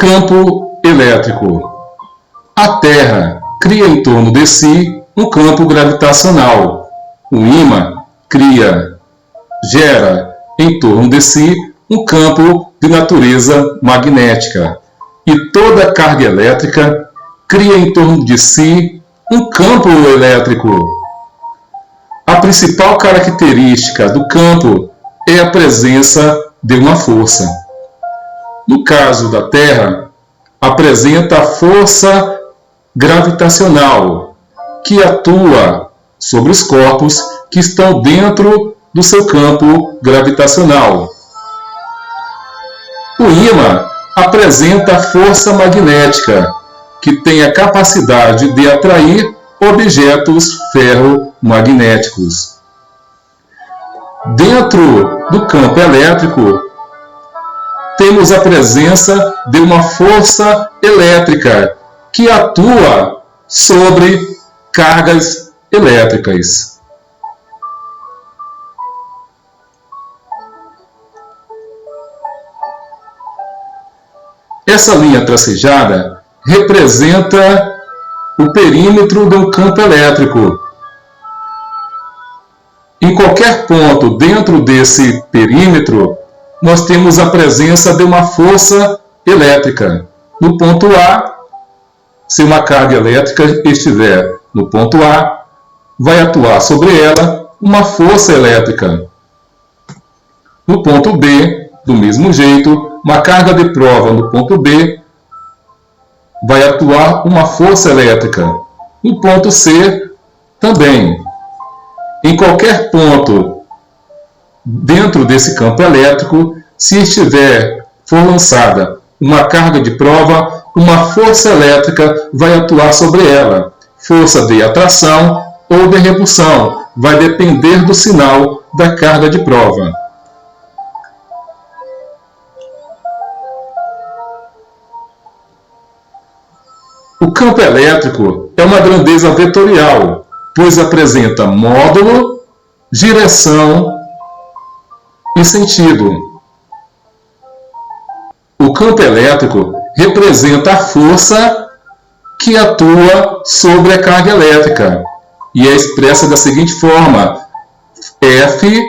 Campo elétrico. A Terra cria em torno de si um campo gravitacional. O ímã gera em torno de si um campo de natureza magnética. E toda carga elétrica cria em torno de si um campo elétrico. A principal característica do campo é a presença de uma força. No caso da Terra, apresenta a força gravitacional, que atua sobre os corpos que estão dentro do seu campo gravitacional. O ímã apresenta a força magnética, que tem a capacidade de atrair objetos ferromagnéticos. Dentro do campo elétrico, temos a presença de uma força elétrica que atua sobre cargas elétricas. Essa linha tracejada representa o perímetro do campo elétrico. Em qualquer ponto dentro desse perímetro, nós temos a presença de uma força elétrica. No ponto A, se uma carga elétrica estiver no ponto A, vai atuar sobre ela uma força elétrica. No ponto B, do mesmo jeito, uma carga de prova no ponto B vai atuar uma força elétrica. No ponto C, também. Em qualquer ponto dentro desse campo elétrico, se for lançada uma carga de prova, uma força elétrica vai atuar sobre ela. Força de atração ou de repulsão, vai depender do sinal da carga de prova. O campo elétrico é uma grandeza vetorial, pois apresenta módulo, direção e sentido. O campo elétrico representa a força que atua sobre a carga elétrica e é expressa da seguinte forma: F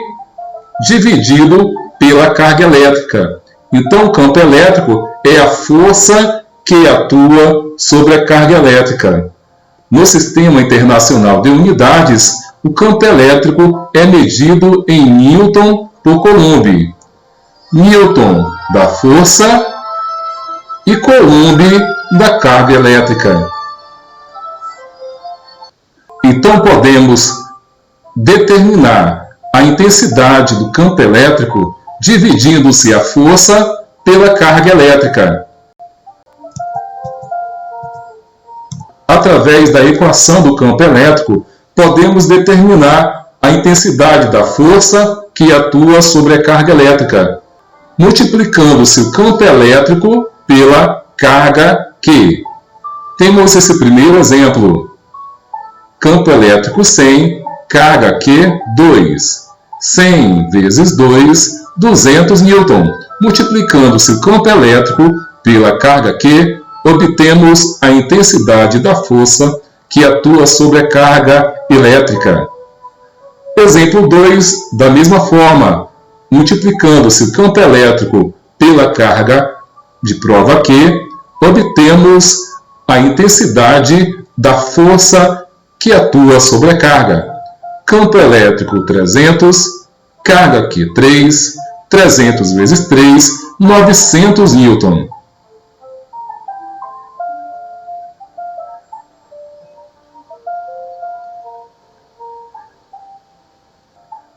dividido pela carga elétrica. Então, o campo elétrico é a força que atua sobre a carga elétrica. No Sistema Internacional de Unidades, o campo elétrico é medido em Newton por Coulomb. Newton da força e Coulomb da carga elétrica. Então podemos determinar a intensidade do campo elétrico dividindo-se a força pela carga elétrica. Através da equação do campo elétrico, podemos determinar a intensidade da força que atua sobre a carga elétrica, multiplicando-se o campo elétrico pela carga Q. Temos esse primeiro exemplo. Campo elétrico 100, carga Q 2. 100 vezes 2, 200 newton. Multiplicando-se o campo elétrico pela carga Q, obtemos a intensidade da força que atua sobre a carga elétrica. Exemplo 2, da mesma forma, multiplicando-se o campo elétrico pela carga de prova Q, obtemos a intensidade da força que atua sobre a carga. Campo elétrico 300, carga Q 3, 300 vezes 3, 900 newton.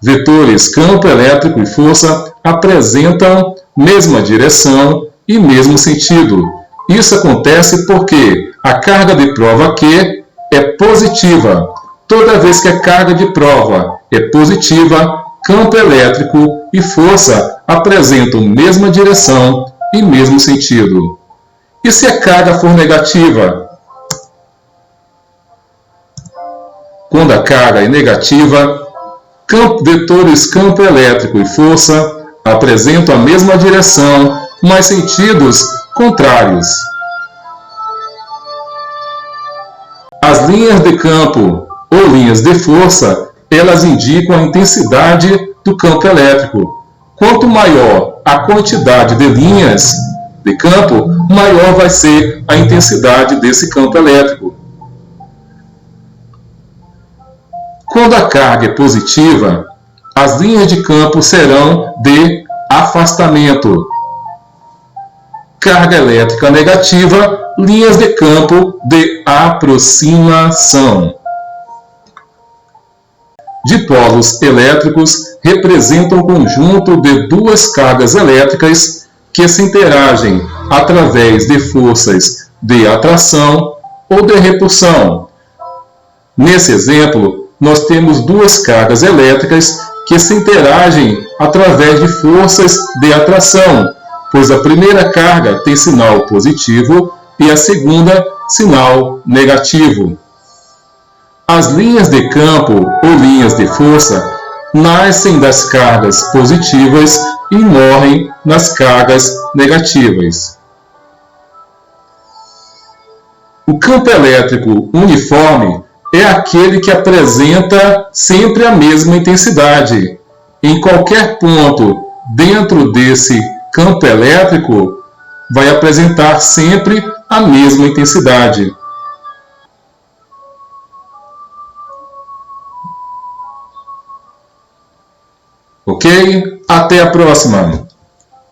Vetores campo elétrico e força apresentam mesma direção e mesmo sentido. Isso acontece porque a carga de prova Q é positiva. Toda vez que a carga de prova é positiva, campo elétrico e força apresentam mesma direção e mesmo sentido. E se a carga for negativa? Quando a carga é negativa, vetores campo elétrico e força apresentam a mesma direção, mas sentidos contrários. As linhas de campo ou linhas de força, elas indicam a intensidade do campo elétrico. Quanto maior a quantidade de linhas de campo, maior vai ser a intensidade desse campo elétrico. Quando a carga é positiva, as linhas de campo serão de afastamento. Carga elétrica negativa, linhas de campo de aproximação. Dipolos elétricos representam o conjunto de duas cargas elétricas que se interagem através de forças de atração ou de repulsão. Nesse exemplo, nós temos duas cargas elétricas que se interagem através de forças de atração, pois a primeira carga tem sinal positivo e a segunda sinal negativo. As linhas de campo ou linhas de força nascem das cargas positivas e morrem nas cargas negativas. O campo elétrico uniforme é aquele que apresenta sempre a mesma intensidade. Em qualquer ponto dentro desse campo elétrico, vai apresentar sempre a mesma intensidade. Ok? Até a próxima!